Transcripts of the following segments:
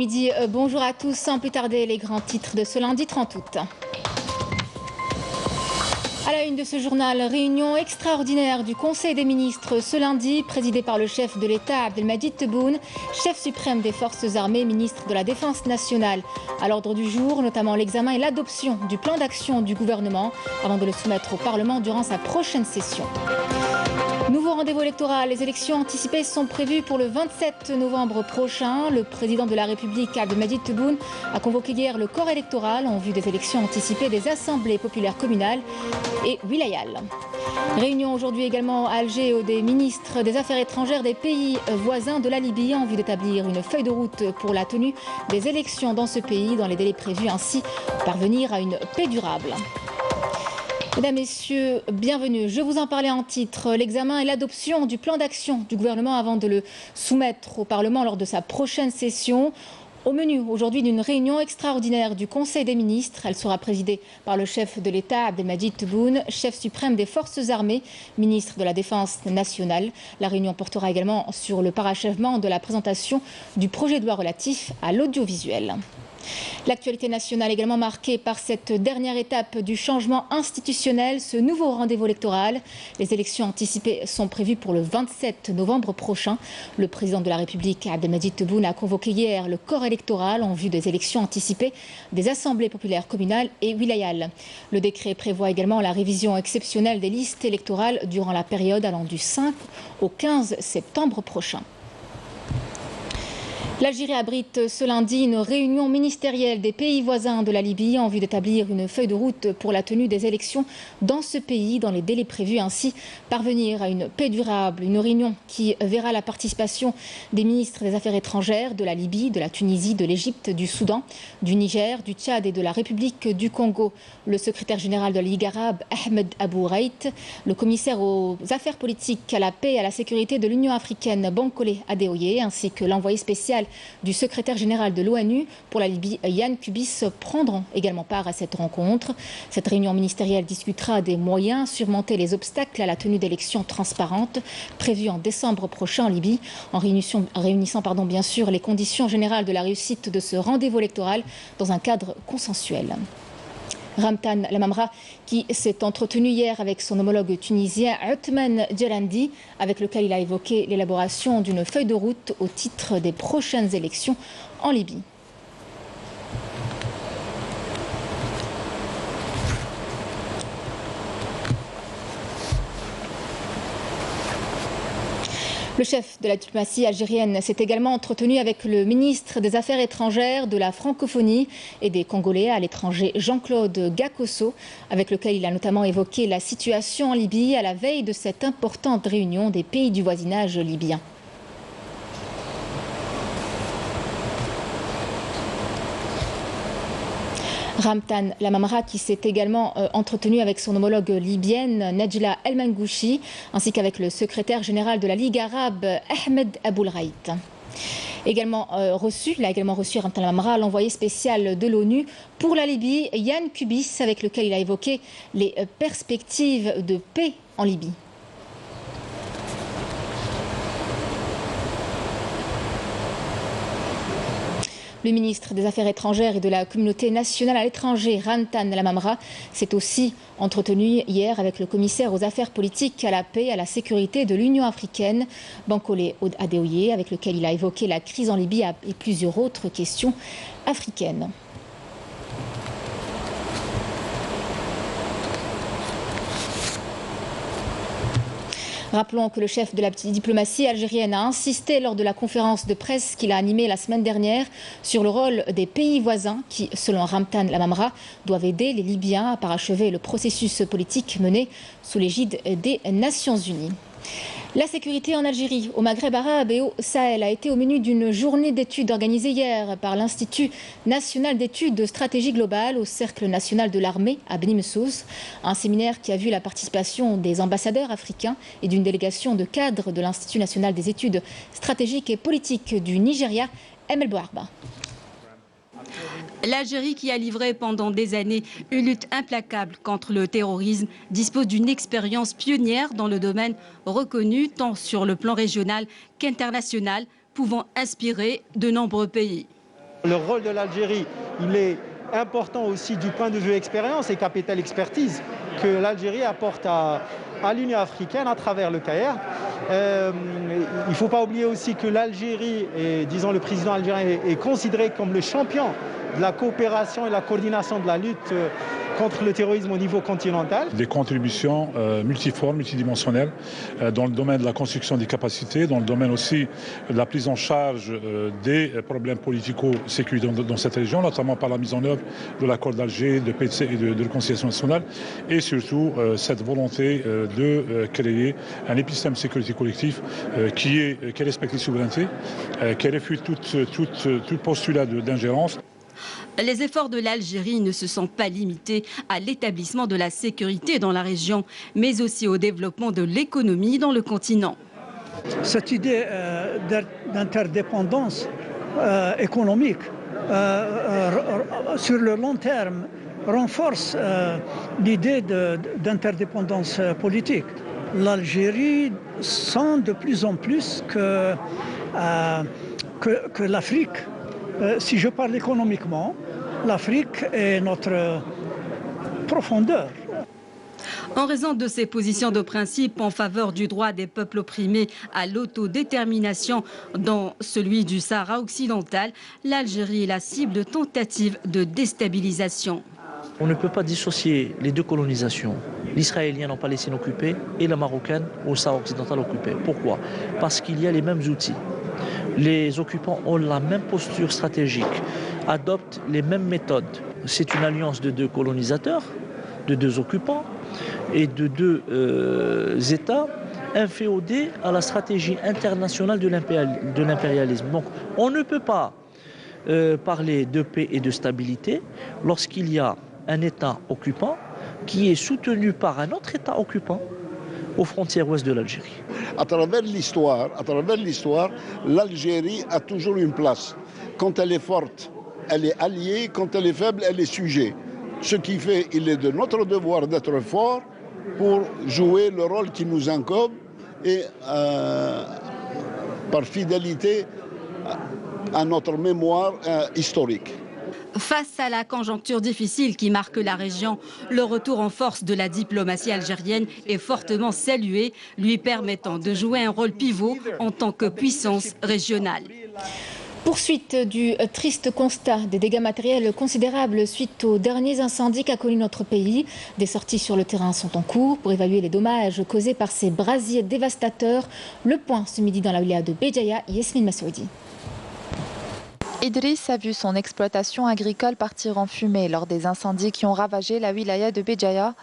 après-midi, bonjour à tous. Sans plus tarder, les grands titres de ce lundi 30 août. À la une de ce journal, réunion extraordinaire du Conseil des ministres ce lundi, présidée par le chef de l'État Abdelmadjid Tebboune, chef suprême des forces armées, ministre de la Défense nationale. À l'ordre du jour, notamment l'examen et l'adoption du plan d'action du gouvernement avant de le soumettre au Parlement durant sa prochaine session. Nouveau rendez-vous électoral, les élections anticipées sont prévues pour le 27 novembre prochain. Le président de la République, Abdelmadjid Tebboune, a convoqué hier le corps électoral en vue des élections anticipées des assemblées populaires communales et wilayales. Réunion aujourd'hui également à Alger des ministres des Affaires étrangères des pays voisins de la Libye en vue d'établir une feuille de route pour la tenue des élections dans ce pays dans les délais prévus, ainsi parvenir à une paix durable. Mesdames, Messieurs, bienvenue. Je vous en parlais en titre. L'examen et l'adoption du plan d'action du gouvernement avant de le soumettre au Parlement lors de sa prochaine session. Au menu aujourd'hui d'une réunion extraordinaire du Conseil des ministres. Elle sera présidée par le chef de l'État, Abdelmadjid Tebboune, chef suprême des forces armées, ministre de la Défense nationale. La réunion portera également sur le parachèvement de la présentation du projet de loi relatif à l'audiovisuel. L'actualité nationale également marquée par cette dernière étape du changement institutionnel, ce nouveau rendez-vous électoral. Les élections anticipées sont prévues pour le 27 novembre prochain. Le président de la République, Abdelmadjid Tebboune, a convoqué hier le corps électoral en vue des élections anticipées des assemblées populaires communales et wilayales. Le décret prévoit également la révision exceptionnelle des listes électorales durant la période allant du 5 au 15 septembre prochain. L'Algérie abrite ce lundi une réunion ministérielle des pays voisins de la Libye en vue d'établir une feuille de route pour la tenue des élections dans ce pays dans les délais prévus, ainsi parvenir à une paix durable. Une réunion qui verra la participation des ministres des Affaires étrangères de la Libye, de la Tunisie, de l'Égypte, du Soudan, du Niger, du Tchad et de la République du Congo. Le secrétaire général de la Ligue arabe, Ahmed Abou Raït, le commissaire aux affaires politiques, à la paix et à la sécurité de l'Union africaine, Bankole Adeoye, ainsi que l'envoyé spécial du secrétaire général de l'ONU pour la Libye, Yann Kubis, prendront également part à cette rencontre. Cette réunion ministérielle discutera des moyens, surmonter les obstacles à la tenue d'élections transparentes prévues en décembre prochain en Libye, en réunissant bien sûr les conditions générales de la réussite de ce rendez-vous électoral dans un cadre consensuel. Ramtan Lamamra, qui s'est entretenu hier avec son homologue tunisien Othman Djelandi, avec lequel il a évoqué l'élaboration d'une feuille de route au titre des prochaines élections en Libye. Le chef de la diplomatie algérienne s'est également entretenu avec le ministre des Affaires étrangères, de la francophonie et des Congolais à l'étranger, Jean-Claude Gakosso, avec lequel il a notamment évoqué la situation en Libye à la veille de cette importante réunion des pays du voisinage libyen. Ramtan Lamamra, qui s'est également entretenu avec son homologue libyenne Nedjla El Mangouchi, ainsi qu'avec le secrétaire général de la Ligue arabe Ahmed Abou Raït. Il a également reçu Ramtan Lamamra, l'envoyé spécial de l'ONU pour la Libye, Yann Kubis, avec lequel il a évoqué les perspectives de paix en Libye. Le ministre des Affaires étrangères et de la communauté nationale à l'étranger, Ramtan Lamamra, s'est aussi entretenu hier avec le commissaire aux affaires politiques, à la paix et à la sécurité de l'Union africaine, Bankole Adeoye, avec lequel il a évoqué la crise en Libye et plusieurs autres questions africaines. Rappelons que le chef de la diplomatie algérienne a insisté lors de la conférence de presse qu'il a animée la semaine dernière sur le rôle des pays voisins qui, selon Ramtan Lamamra, doivent aider les Libyens à parachever le processus politique mené sous l'égide des Nations Unies. La sécurité en Algérie, au Maghreb arabe et au Sahel a été au menu d'une journée d'études organisée hier par l'Institut national d'études de stratégie globale au Cercle national de l'armée à Beni Messous, un séminaire qui a vu la participation des ambassadeurs africains et d'une délégation de cadres de l'Institut national des études stratégiques et politiques du Nigeria, Emel Bouarba. L'Algérie, qui a livré pendant des années une lutte implacable contre le terrorisme, dispose d'une expérience pionnière dans le domaine, reconnue tant sur le plan régional qu'international, pouvant inspirer de nombreux pays. Le rôle de l'Algérie, il est important aussi du point de vue expérience et capital expertise que l'Algérie apporte à l'Union africaine à travers le Caire. Il ne faut pas oublier aussi que l'Algérie, et disons le président algérien, est considéré comme le champion de la coopération et la coordination de la lutte contre le terrorisme au niveau continental. Des contributions multiformes, multidimensionnelles dans le domaine de la construction des capacités, dans le domaine aussi de la prise en charge des problèmes politico-sécuritaires dans cette région, notamment par la mise en œuvre de l'accord d'Alger, de paix et de réconciliation nationale, et surtout cette volonté de créer un épisystème de sécurité collectif qui respecte les souverainetés, qui réfute tout postulat d'ingérence. Les efforts de l'Algérie ne se sont pas limités à l'établissement de la sécurité dans la région, mais aussi au développement de l'économie dans le continent. Cette idée d'interdépendance économique sur le long terme renforce l'idée d'interdépendance politique. L'Algérie sent de plus en plus que l'Afrique, si je parle économiquement, l'Afrique est notre profondeur. En raison de ses positions de principe en faveur du droit des peuples opprimés à l'autodétermination, dont celui du Sahara occidental, l'Algérie est la cible de tentatives de déstabilisation. On ne peut pas dissocier les deux colonisations, l'israélienne en Palestine occupée et la marocaine au Sahara occidental occupé. Pourquoi? Parce qu'il y a les mêmes outils. Les occupants ont la même posture stratégique, adoptent les mêmes méthodes. C'est une alliance de deux colonisateurs, de deux occupants et de deux États inféodés à la stratégie internationale de l'impérialisme. Donc on ne peut pas parler de paix et de stabilité lorsqu'il y a un État occupant qui est soutenu par un autre État occupant aux frontières ouest de l'Algérie. À travers l'histoire, l'Algérie a toujours une place. Quand elle est forte, elle est alliée. Quand elle est faible, elle est sujet. Ce qui fait qu'il est de notre devoir d'être fort pour jouer le rôle qui nous incombe et par fidélité à notre mémoire historique. Face à la conjoncture difficile qui marque la région, le retour en force de la diplomatie algérienne est fortement salué, lui permettant de jouer un rôle pivot en tant que puissance régionale. Poursuite du triste constat des dégâts matériels considérables suite aux derniers incendies qu'a connu notre pays. Des sorties sur le terrain sont en cours pour évaluer les dommages causés par ces brasiers dévastateurs. Le point ce midi dans la wilaya de Béjaïa, Yasmine Massoudi. Idriss a vu son exploitation agricole partir en fumée lors des incendies qui ont ravagé la wilaya de Béjaïa.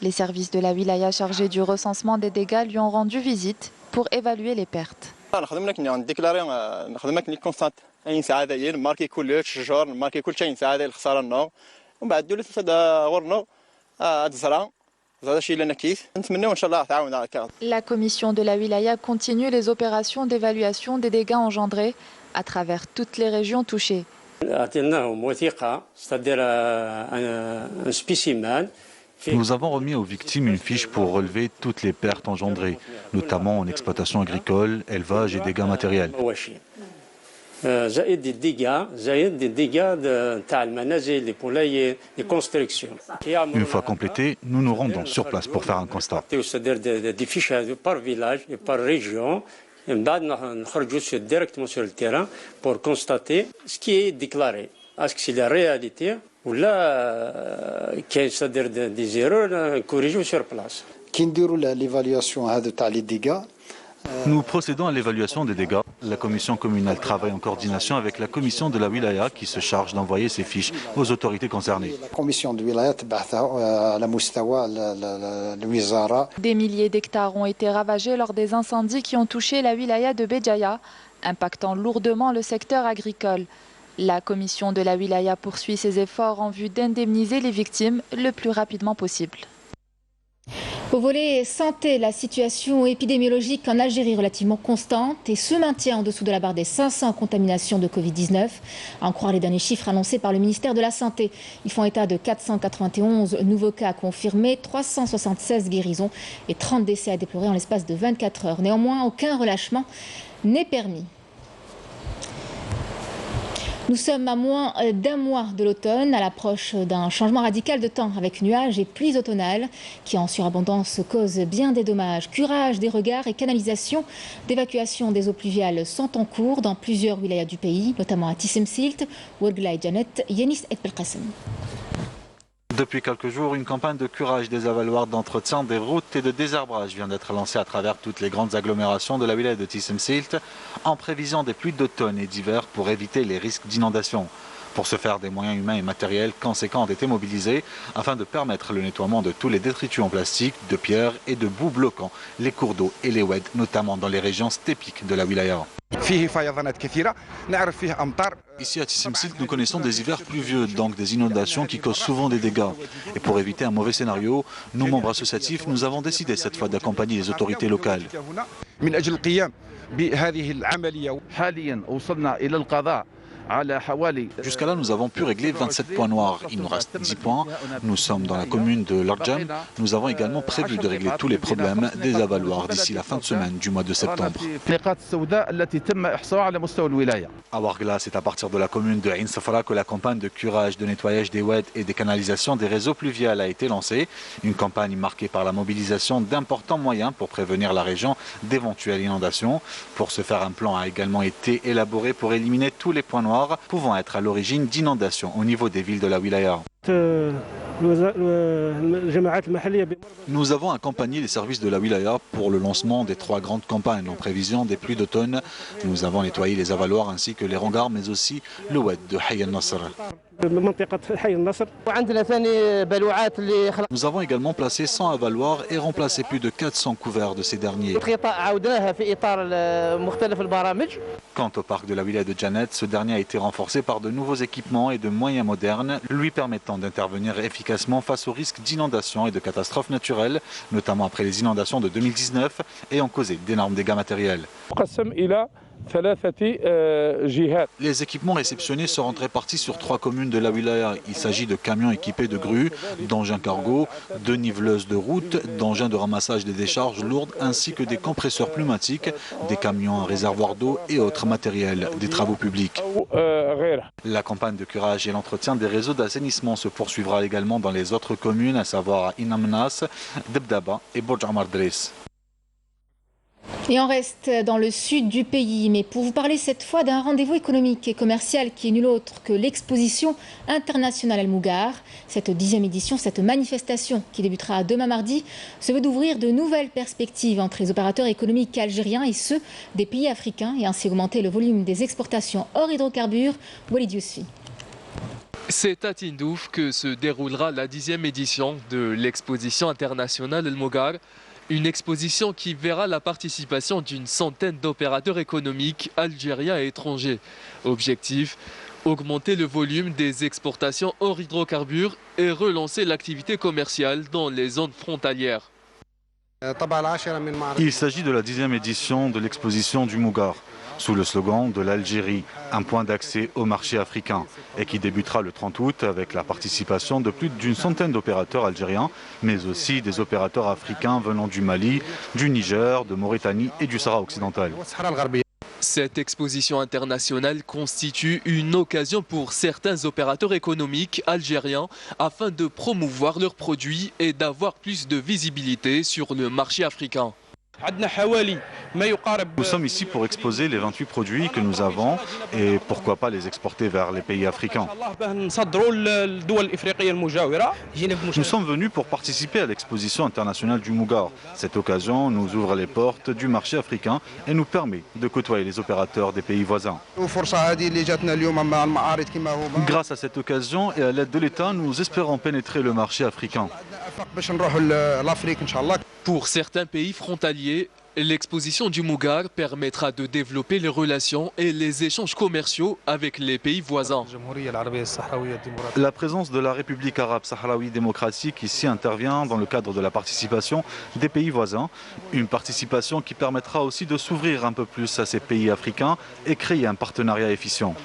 Les services de la wilaya chargés du recensement des dégâts lui ont rendu visite pour évaluer les pertes. La commission de la wilaya continue les opérations d'évaluation des dégâts engendrés à travers toutes les régions touchées. Nous avons remis aux victimes une fiche pour relever toutes les pertes engendrées, notamment en exploitation agricole, élevage et dégâts matériels. des dégâts des poulaillers, des constructions. Une fois complété, nous nous rendons sur place pour faire un constat. C'est-à-dire des fiches par village et par région. Nous allons directement sur le terrain pour constater ce qui est déclaré. Est-ce que c'est la réalité ou là, c'est-à-dire des erreurs corrigées sur place. Nous procédons à l'évaluation des dégâts. La commission communale travaille en coordination avec la commission de la wilaya qui se charge d'envoyer ces fiches aux autorités concernées. Des milliers d'hectares ont été ravagés lors des incendies qui ont touché la wilaya de Béjaïa, impactant lourdement le secteur agricole. La commission de la wilaya poursuit ses efforts en vue d'indemniser les victimes le plus rapidement possible. Au volet santé, la situation épidémiologique en Algérie est relativement constante et se maintient en dessous de la barre des 500 contaminations de Covid-19. À en croire les derniers chiffres annoncés par le ministère de la Santé. Ils font état de 491 nouveaux cas confirmés, 376 guérisons et 30 décès à déplorer en l'espace de 24 heures. Néanmoins, aucun relâchement n'est permis. Nous sommes à moins d'un mois de l'automne, à l'approche d'un changement radical de temps avec nuages et pluies automnales qui en surabondance causent bien des dommages. Curage des regards et canalisation d'évacuation des eaux pluviales sont en cours dans plusieurs wilayas du pays, notamment à Tissemsilt, Ouargla et Janet, Yenis et Belkacem. Depuis quelques jours, une campagne de curage des avaloirs, d'entretien des routes et de désherbrage vient d'être lancée à travers toutes les grandes agglomérations de la wilaya de Tissemsilt en prévision des pluies d'automne et d'hiver pour éviter les risques d'inondation. Pour ce faire, des moyens humains et matériels conséquents ont été mobilisés afin de permettre le nettoiement de tous les détritus en plastique, de pierre et de boue bloquant les cours d'eau et les oueds, notamment dans les régions stépiques de la wilaya. Ici à Tissemsilt, nous connaissons des hivers pluvieux, donc des inondations qui causent souvent des dégâts. Et pour éviter un mauvais scénario, nous, membres associatifs, nous avons décidé cette fois d'accompagner les autorités locales. Jusqu'à là, nous avons pu régler 27 points noirs. Il nous reste 10 points. Nous sommes dans la commune de Larjam. Nous avons également prévu de régler tous les problèmes des avaloirs d'ici la fin de semaine du mois de septembre. À Ouargla, c'est à partir de la commune de Ain Safra que la campagne de curage, de nettoyage des oueds et des canalisations des réseaux pluviales a été lancée. Une campagne marquée par la mobilisation d'importants moyens pour prévenir la région d'éventuelles inondations. Pour ce faire, un plan a également été élaboré pour éliminer tous les points noirs pouvant être à l'origine d'inondations au niveau des villes de la wilaya. Nous avons accompagné les services de la wilaya pour le lancement des 3 grandes campagnes en prévision des pluies d'automne. Nous avons nettoyé les avaloirs ainsi que les hangars, mais aussi le oued de Hayy al-Nasr. Nous avons également placé 100 avaloirs et remplacé plus de 400 couverts de ces derniers. Quant au parc de la wilaya de Janet, ce dernier a été renforcé par de nouveaux équipements et de moyens modernes, lui permettant d'intervenir efficacement face aux risques d'inondations et de catastrophes naturelles, notamment après les inondations de 2019 ayant causé d'énormes dégâts matériels. Les équipements réceptionnés seront répartis sur 3 communes de la wilaya. Il s'agit de camions équipés de grues, d'engins cargo, de niveleuses de route, d'engins de ramassage des décharges lourdes ainsi que des compresseurs pneumatiques, des camions à réservoir d'eau et autres matériels des travaux publics. La campagne de curage et l'entretien des réseaux d'assainissement se poursuivra également dans les autres communes, à savoir à Inamnas, Debdaba et Bordj Amar Driss. Et on reste dans le sud du pays, mais pour vous parler cette fois d'un rendez-vous économique et commercial qui est nul autre que l'exposition internationale El Mougar. Cette 10e édition, cette manifestation qui débutera demain mardi, se veut d'ouvrir de nouvelles perspectives entre les opérateurs économiques algériens et ceux des pays africains et ainsi augmenter le volume des exportations hors hydrocarbures. Walid Yousfi. C'est à Tindouf que se déroulera la 10e édition de l'exposition internationale El Mougar. Une exposition qui verra la participation d'une centaine d'opérateurs économiques algériens et étrangers. Objectif, augmenter le volume des exportations hors hydrocarbures et relancer l'activité commerciale dans les zones frontalières. Il s'agit de la 10e édition de l'exposition du Mougar, sous le slogan de l'Algérie, un point d'accès au marché africain, et qui débutera le 30 août avec la participation de plus d'une centaine d'opérateurs algériens, mais aussi des opérateurs africains venant du Mali, du Niger, de Mauritanie et du Sahara occidental. Cette exposition internationale constitue une occasion pour certains opérateurs économiques algériens afin de promouvoir leurs produits et d'avoir plus de visibilité sur le marché africain. Nous sommes ici pour exposer les 28 produits que nous avons et pourquoi pas les exporter vers les pays africains. Nous sommes venus pour participer à l'exposition internationale du Mougar. Cette occasion nous ouvre les portes du marché africain et nous permet de côtoyer les opérateurs des pays voisins. Grâce à cette occasion et à l'aide de l'État, nous espérons pénétrer le marché africain. Pour certains pays frontaliers, l'exposition du Mougar permettra de développer les relations et les échanges commerciaux avec les pays voisins. La présence de la République arabe sahraoui démocratique ici intervient dans le cadre de la participation des pays voisins. Une participation qui permettra aussi de s'ouvrir un peu plus à ces pays africains et créer un partenariat efficient.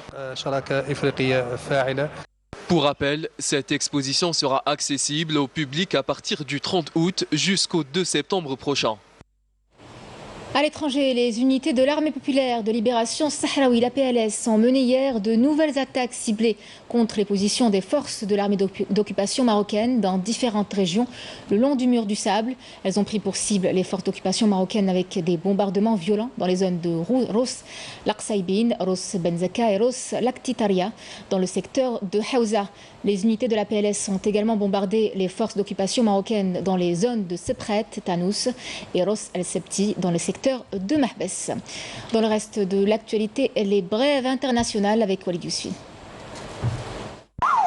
Pour rappel, cette exposition sera accessible au public à partir du 30 août jusqu'au 2 septembre prochain. À l'étranger, les unités de l'armée populaire de libération sahraoui, la PLS, ont mené hier de nouvelles attaques ciblées contre les positions des forces de l'armée d'occupation marocaine dans différentes régions le long du mur du Sable. Elles ont pris pour cible les forces d'occupation marocaines avec des bombardements violents dans les zones de Ros Laqsaïbine, Ros Benzaka et Ros Laktitaria dans le secteur de Haouza. Les unités de la PLS ont également bombardé les forces d'occupation marocaines dans les zones de Sepret, Tanous et Ros El Septi dans le secteur de Mahbès. Dans le reste de l'actualité, les brèves internationales avec Walid Yousfi.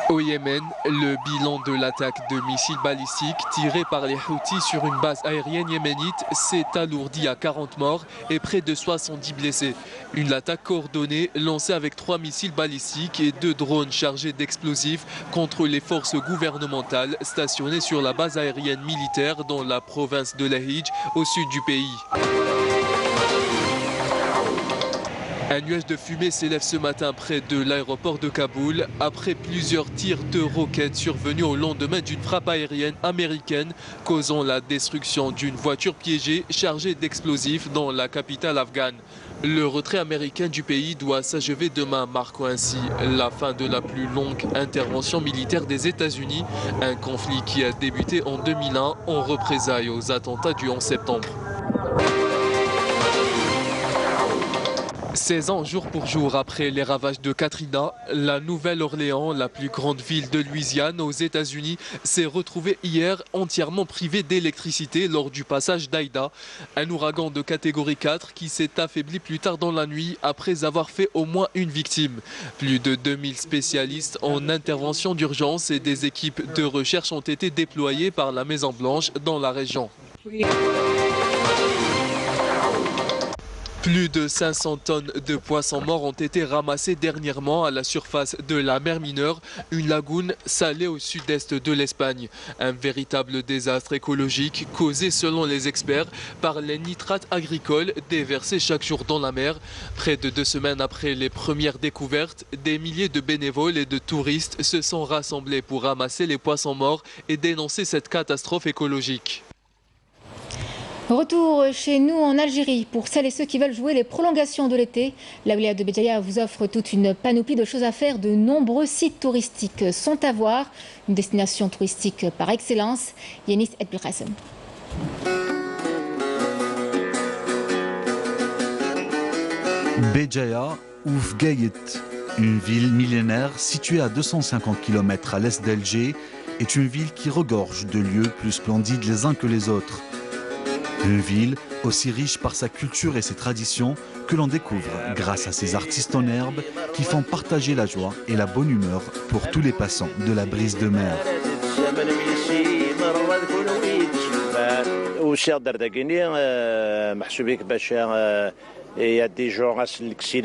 Au Yémen, le bilan de l'attaque de missiles balistiques tirés par les Houthis sur une base aérienne yéménite s'est alourdi à 40 morts et près de 70 blessés. Une attaque coordonnée lancée avec 3 missiles balistiques et 2 drones chargés d'explosifs contre les forces gouvernementales stationnées sur la base aérienne militaire dans la province de Lahij, au sud du pays. Un nuage de fumée s'élève ce matin près de l'aéroport de Kaboul après plusieurs tirs de roquettes survenus au lendemain d'une frappe aérienne américaine causant la destruction d'une voiture piégée chargée d'explosifs dans la capitale afghane. Le retrait américain du pays doit s'achever demain, marquant ainsi la fin de la plus longue intervention militaire des États-Unis, un conflit qui a débuté en 2001 en représailles aux attentats du 11 septembre. 16 ans jour pour jour après les ravages de Katrina, la Nouvelle-Orléans, la plus grande ville de Louisiane aux États-Unis, s'est retrouvée hier entièrement privée d'électricité lors du passage d'Aïda, un ouragan de catégorie 4 qui s'est affaibli plus tard dans la nuit après avoir fait au moins une victime. Plus de 2000 spécialistes en intervention d'urgence et des équipes de recherche ont été déployés par la Maison-Blanche dans la région. Plus de 500 tonnes de poissons morts ont été ramassés dernièrement à la surface de la mer Mineure, une lagune salée au sud-est de l'Espagne. Un véritable désastre écologique causé selon les experts par les nitrates agricoles déversés chaque jour dans la mer. Près de 2 semaines après les premières découvertes, des milliers de bénévoles et de touristes se sont rassemblés pour ramasser les poissons morts et dénoncer cette catastrophe écologique. Retour chez nous en Algérie pour celles et ceux qui veulent jouer les prolongations de l'été. La wilaya de Béjaïa vous offre toute une panoplie de choses à faire. De nombreux sites touristiques sont à voir. Une destination touristique par excellence. Yanis El Bilqasem. Béjaïa ou Fgayet, une ville millénaire située à 250 km à l'est d'Alger, est une ville qui regorge de lieux plus splendides les uns que les autres. Une ville aussi riche par sa culture et ses traditions que l'on découvre grâce à ses artistes en herbe qui font partager la joie et la bonne humeur pour tous les passants de la brise de mer. Il y a des gens qui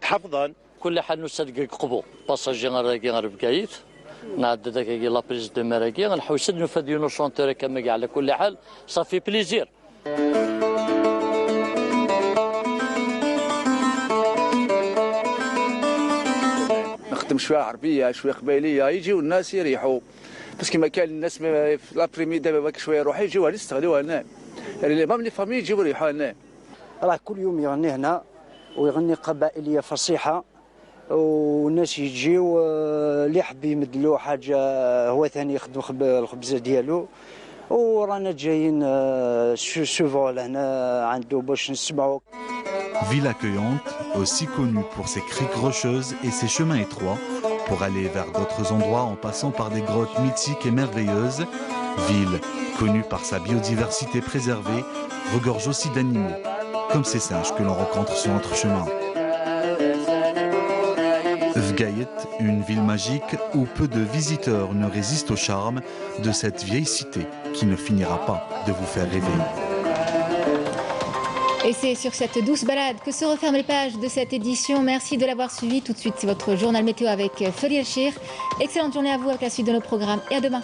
بحفظا كل حال نصدق قبو باساجي غنراكي غنبكايت نعدد داكي لا بريز دو مراكي غنحوس نفديو شونتور كما على كل حال صافي بليزير نخدم شويه عربيه شويه قبايليه يجيو الناس يريحوا بس كما كان الناس في لابريمي دابا شويه يروحوا يجيو يستغلوها هنا يعني مام لي فامي يجيو يريحوا هنا راه كل يوم يغني هنا ويغني قبائليه فصيحه والناس يجيو اللي حب يمدلو حاجه هو ثاني يخدم الخبزه ديالو ورانا جايين سوفون هنا عنده باش نسمعوا. Ville accueillante, aussi connue pour ses criques rocheuses et ses chemins étroits, pour aller vers d'autres endroits en passant par des grottes mythiques et merveilleuses. Ville connue par sa biodiversité préservée, regorge aussi d'animaux, comme ces singes que l'on rencontre sur notre chemin. Fgayet, une ville magique où peu de visiteurs ne résistent au charme de cette vieille cité qui ne finira pas de vous faire rêver. Et c'est sur cette douce balade que se referment les pages de cette édition. Merci de l'avoir suivi. Tout de suite, c'est votre journal météo avec Feri El Chir. Excellente journée à vous avec la suite de nos programmes et à demain.